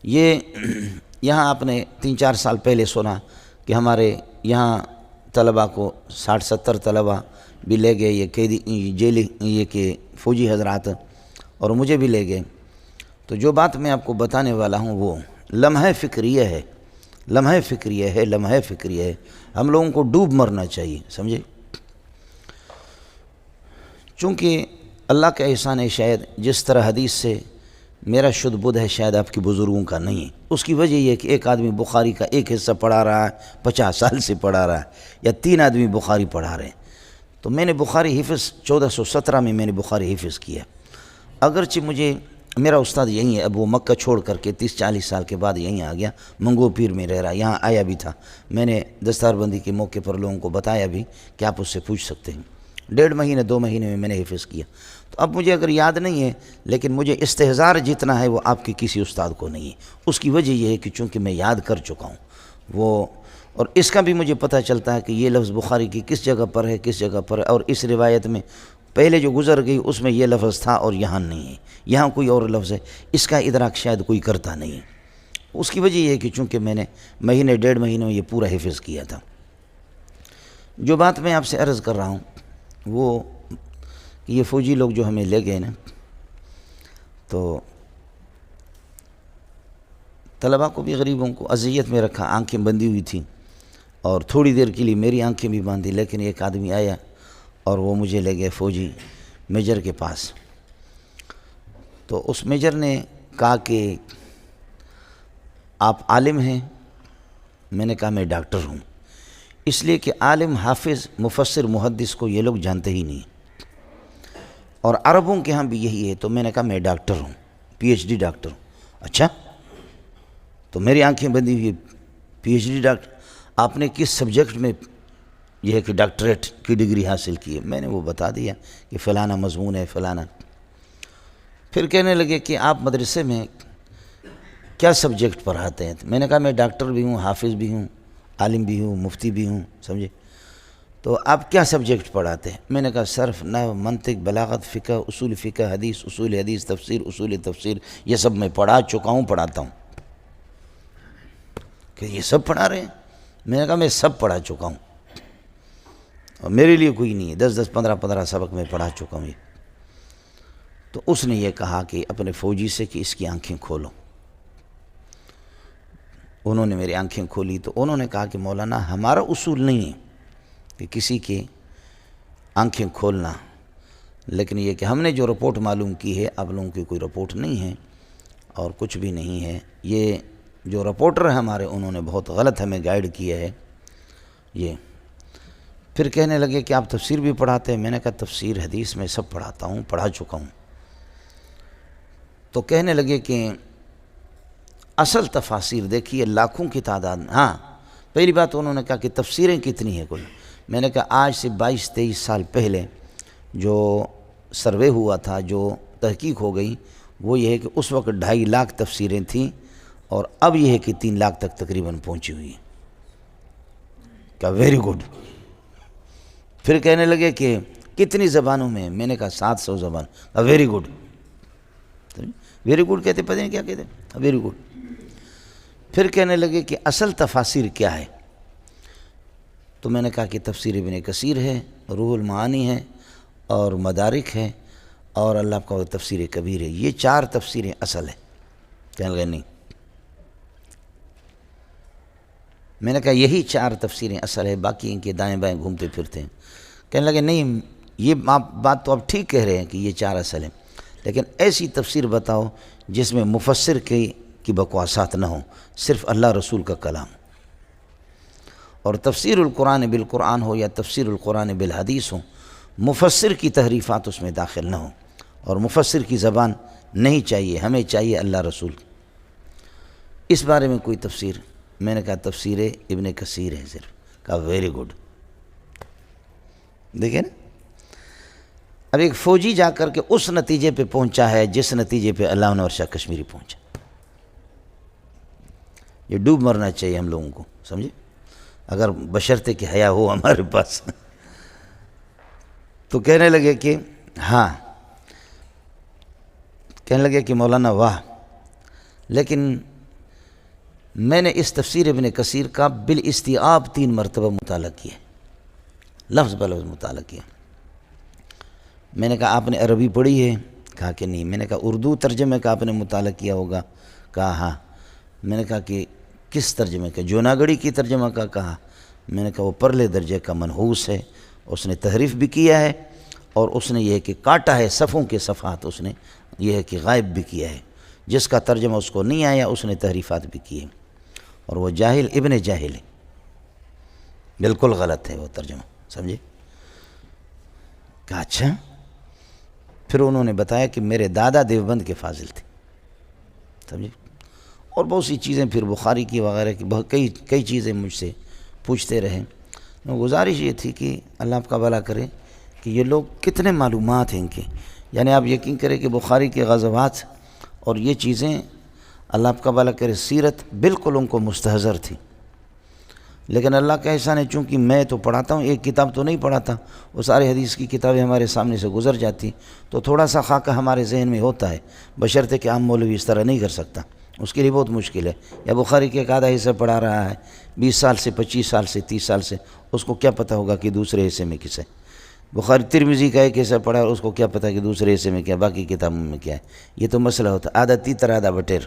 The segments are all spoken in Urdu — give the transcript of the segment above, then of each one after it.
یہ یہاں آپ نے 3-4 سال پہلے سنا کہ ہمارے یہاں طلباء کو 60-70 طلباء بھی لے گئے یہ قیدی جیلی یہ کہ فوجی حضرات، اور مجھے بھی لے گئے۔ تو جو بات میں آپ کو بتانے والا ہوں وہ لمحہ فکریہ ہے، لمحہ فکریہ ہے، لمحہ فکریہ ہے۔ ہم لوگوں کو ڈوب مرنا چاہیے، سمجھے؟ چونکہ اللہ کا احسان ہے، شاید جس طرح حدیث سے میرا شدھ بدھ ہے شاید آپ کی بزرگوں کا نہیں ہے۔ اس کی وجہ یہ ہے کہ ایک آدمی بخاری کا ایک حصہ پڑھا رہا ہے، 50 سال سے پڑھا رہا ہے، یا 3 آدمی بخاری پڑھا رہے ہیں۔ تو میں نے بخاری حفظ 1417 میں میں نے بخاری حفظ کیا، اگرچہ مجھے میرا استاد یہیں ہے، اب وہ مکہ چھوڑ کر کے 30-40 سال کے بعد یہیں آ گیا، منگو پیر میں رہ رہا، یہاں آیا بھی تھا۔ میں نے دستار بندی کے موقع پر لوگوں کو بتایا بھی کہ آپ اس سے پوچھ سکتے ہیں۔ 1.5 مہینے 2 مہینے میں نے حفظ کیا۔ تو اب مجھے اگر یاد نہیں ہے، لیکن مجھے استحضار جتنا ہے وہ آپ کے کسی استاد کو نہیں ہے۔ اس کی وجہ یہ ہے کہ چونکہ میں یاد کر چکا ہوں وہ، اور اس کا بھی مجھے پتہ چلتا ہے کہ یہ لفظ بخاری کی کس جگہ پر ہے، کس جگہ پر ہے، اور اس روایت میں پہلے جو گزر گئی اس میں یہ لفظ تھا اور یہاں نہیں ہے، یہاں کوئی اور لفظ ہے، اس کا ادراک شاید کوئی کرتا نہیں ہے۔ اس کی وجہ یہ ہے کہ چونکہ میں نے 1.5 مہینے میں یہ پورا حفظ کیا تھا۔ جو بات میں آپ سے عرض کر رہا ہوں وہ کہ یہ فوجی لوگ جو ہمیں لے گئے نا، تو طلباء کو بھی غریبوں کو اذیت میں رکھا، آنکھیں بندی ہوئی تھیں، اور تھوڑی دیر کے لیے میری آنکھیں بھی باندھی، لیکن ایک آدمی آیا اور وہ مجھے لے گئے فوجی میجر کے پاس۔ تو اس میجر نے کہا کہ آپ عالم ہیں؟ میں نے کہا میں ڈاکٹر ہوں، اس لیے کہ عالم، حافظ، مفسر، محدث کو یہ لوگ جانتے ہی نہیں، اور عربوں کے ہاں بھی یہی ہے۔ تو میں نے کہا میں ڈاکٹر ہوں، PhD ڈاکٹر ہوں۔ اچھا، تو میری آنکھیں بندی ہوئی، PhD ڈاکٹر، آپ نے کس سبجیکٹ میں یہ ہے کہ ڈاکٹریٹ کی ڈگری حاصل کی ہے؟ میں نے وہ بتا دیا کہ فلانا مضمون ہے، فلانا۔ پھر کہنے لگے کہ آپ مدرسے میں کیا سبجیکٹ پڑھاتے ہیں؟ میں نے کہا میں ڈاکٹر بھی ہوں، حافظ بھی ہوں، عالم بھی ہوں، مفتی بھی ہوں، سمجھے؟ تو آپ کیا سبجیکٹ پڑھاتے ہیں؟ میں نے کہا صرف، نحو، منطق، بلاغت، فقہ، اصول فقہ، حدیث، اصول حدیث، تفسیر، اصول تفسیر، یہ سب میں پڑھا چکا ہوں، پڑھاتا ہوں۔ کہ یہ سب پڑھا رہے ہیں؟ میں نے کہا میں سب پڑھا چکا ہوں، اور میرے لیے کوئی نہیں ہے، 10-10، 15-15 سبق میں پڑھا چکا ہوں۔ تو اس نے یہ کہا کہ اپنے فوجی سے کہ اس کی آنکھیں کھولو۔ انہوں نے میری آنکھیں کھولی، تو انہوں نے کہا کہ مولانا ہمارا اصول نہیں ہے کہ کسی کی آنکھیں کھولنا، لیکن یہ کہ ہم نے جو رپورٹ معلوم کی ہے، آپ لوگوں کی کوئی رپورٹ نہیں ہے اور کچھ بھی نہیں ہے، یہ جو رپورٹر ہیں ہمارے انہوں نے بہت غلط ہمیں گائیڈ کیا ہے یہ۔ پھر کہنے لگے کہ آپ تفسیر بھی پڑھاتے ہیں؟ میں نے کہا تفسیر، حدیث میں سب پڑھاتا ہوں، پڑھا چکا ہوں۔ تو کہنے لگے کہ اصل تفاسیر دیکھیے لاکھوں کی تعداد میں۔ ہاں، پہلی بات انہوں نے کہا کہ تفسیریں کتنی ہیں کل؟ میں نے کہا آج سے 22-23 سال پہلے جو سروے ہوا تھا، جو تحقیق ہو گئی، وہ یہ ہے کہ اس وقت 2.5 لاکھ تفسیریں تھیں، اور اب یہ ہے کہ 3 لاکھ تک تقریباً پہنچی ہوئی ہیں۔ کہا ویری گڈ۔ پھر کہنے لگے کہ کتنی زبانوں میں؟ میں نے کہا 700 زبان۔ کہا ویری گڈ۔ ویری گڈ کہتے پتہ نہیں کیا کہتے، ویری گڈ۔ پھر کہنے لگے کہ اصل تفاسیر کیا ہے؟ تو میں نے کہا کہ تفسیر ابن کثیر ہے، روح المعانی ہے، اور مدارک ہے، اور اللہ کا تفسیر کبیر ہے، یہ 4 تفسیریں اصل ہیں۔ کہنے لگے نہیں۔ میں نے کہا یہی 4 تفسیریں اصل ہے، باقی ان کے دائیں بائیں گھومتے پھرتے ہیں۔ کہنے لگے نہیں، یہ بات تو آپ ٹھیک کہہ رہے ہیں کہ یہ 4 اصل ہیں، لیکن ایسی تفسیر بتاؤ جس میں مفسر کی بکواسات نہ ہوں، صرف اللہ رسول کا کلام۔ اور تفسیر القرآن بالقرآن ہو یا تفسیر القرآن بالحدیث ہو، مفسر کی تحریفات اس میں داخل نہ ہوں، اور مفسر کی زبان نہیں چاہیے، ہمیں چاہیے اللہ رسول۔ اس بارے میں کوئی تفسیر؟ میں نے کہا تفسیر ابن کثیر ہے صرف۔ کہا ویری گڈ۔ دیکھیں نا، اب ایک فوجی جا کر کے اس نتیجے پہ پہنچا ہے جس نتیجے پہ علامہ انور شاہ کشمیری پہنچا۔ یہ ڈوب مرنا چاہیے ہم لوگوں کو، سمجھے، اگر بشرطے کہ حیا ہو ہمارے پاس۔ تو کہنے لگے کہ ہاں، کہنے لگے کہ مولانا واہ، لیکن میں نے اس تفسیر ابن کثیر کا بالاستیعاب 3 مرتبہ مطالعہ کیا، لفظ بلفظ مطالعہ کیا۔ میں نے کہا آپ نے عربی پڑھی ہے؟ کہا کہ نہیں۔ میں نے کہا اردو ترجمے کا آپ نے مطالعہ کیا ہوگا؟ کہا ہاں۔ میں نے کہا کہ کس ترجمے کا؟ جوناگڑی کی ترجمہ کا؟ کہا۔ میں نے کہا وہ پرلے درجے کا منحوس ہے، اس نے تحریف بھی کیا ہے، اور اس نے یہ کہ کاٹا ہے صفوں کے صفحات، اس نے یہ ہے کہ غائب بھی کیا ہے، جس کا ترجمہ اس کو نہیں آیا اس نے تحریفات بھی کیے، اور وہ جاہل ابن جاہل ہے، بالکل غلط ہے وہ ترجمہ، سمجھے؟ کہا اچھا۔ پھر انہوں نے بتایا کہ میرے دادا دیوبند کے فاضل تھے، سمجھے؟ اور بہت سی چیزیں پھر بخاری کی وغیرہ کی بہت کئی چیزیں مجھ سے پوچھتے رہے۔ گزارش یہ تھی کہ اللہ آپ کا بھلا کرے کہ یہ لوگ کتنے معلومات ہیں ان کے، یعنی آپ یقین کریں کہ بخاری کے غزوات اور یہ چیزیں اللہ آپ کا بھلا کرے، سیرت بالکل ان کو مستحضر تھی، لیکن اللہ کا احسان ہے چونکہ میں تو پڑھاتا ہوں، ایک کتاب تو نہیں پڑھاتا، وہ سارے حدیث کی کتابیں ہمارے سامنے سے گزر جاتی، تو تھوڑا سا خاکہ ہمارے ذہن میں ہوتا ہے، بشرطے کہ عام مولوی اس طرح نہیں کر سکتا، اس کے لیے بہت مشکل ہے۔ یا بخاری کے ایک آدھا حصہ پڑھا رہا ہے 20 سال سے، 25 سال سے، 30 سال سے، اس کو کیا پتہ ہوگا کہ دوسرے حصے میں کس ہے؟ بخاری ترمذی کا ایک حصہ پڑھا ہے، اس کو کیا پتہ کہ دوسرے حصے میں کیا، باقی کتابوں میں کیا ہے؟ یہ تو مسئلہ ہوتا ہے، آدھا تیتر آدھا بٹیر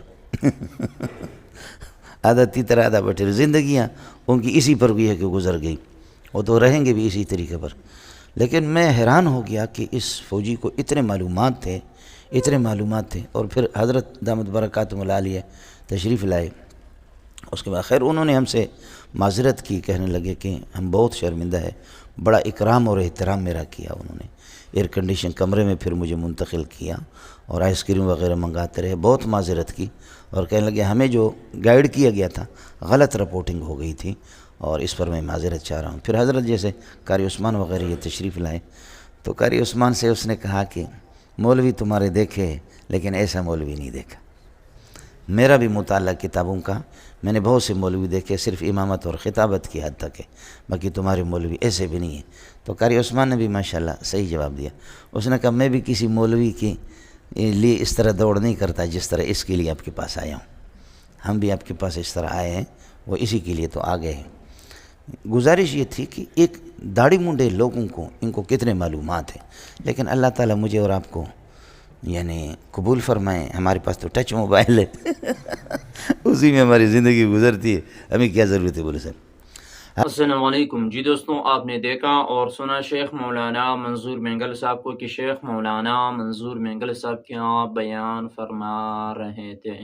آدھا تیتر آدھا بٹیر، زندگیاں ان کی اسی پر بھی ہے کہ گزر گئی، وہ تو رہیں گے بھی اسی طریقے پر۔ لیکن میں حیران ہو گیا کہ اس فوجی کو اتنے معلومات تھے، اتنے معلومات تھے، اور پھر حضرت دامت برکاتہم العالیہ تشریف لائے۔ اس کے بعد خیر انہوں نے ہم سے معذرت کی، کہنے لگے کہ ہم بہت شرمندہ ہے، بڑا اکرام اور احترام میرا کیا انہوں نے، ایئر کنڈیشن کمرے میں پھر مجھے منتقل کیا اور آئس کریم وغیرہ منگاتے رہے، بہت معذرت کی، اور کہنے لگے ہمیں جو گائیڈ کیا گیا تھا غلط رپورٹنگ ہو گئی تھی، اور اس پر میں معذرت چاہ رہا ہوں۔ پھر حضرت جیسے قاری عثمان وغیرہ یہ تشریف لائے، تو قاری عثمان سے اس نے کہا کہ مولوی تمہارے دیکھے لیکن ایسا مولوی نہیں دیکھا، میرا بھی مطالعہ کتابوں کا، میں نے بہت سے مولوی دیکھے، صرف امامت اور خطابت کی حد تک ہے، باقی تمہارے مولوی ایسے بھی نہیں ہیں۔ تو قاری عثمان نے بھی ماشاءاللہ صحیح جواب دیا، اس نے کہا میں بھی کسی مولوی کے لیے اس طرح دوڑ نہیں کرتا جس طرح اس کے لیے آپ کے پاس آیا ہوں، ہم بھی آپ کے پاس اس طرح آئے ہیں، وہ اسی کے لیے تو آ گئے ہیں۔ گزارش یہ تھی کہ ایک داڑھی منڈے لوگوں کو ان کو کتنے معلومات ہیں، لیکن اللہ تعالیٰ مجھے اور آپ کو یعنی قبول فرمائیں۔ ہمارے پاس تو ٹچ موبائل ہے اسی میں ہماری زندگی گزرتی ہے، ہمیں کیا ضرورت ہے؟ بولے سر۔ السلام علیکم جی دوستوں، آپ نے دیکھا اور سنا شیخ مولانا منظور مینگل صاحب کو کہ شیخ مولانا منظور مینگل صاحب کیا بیان فرما رہے تھے۔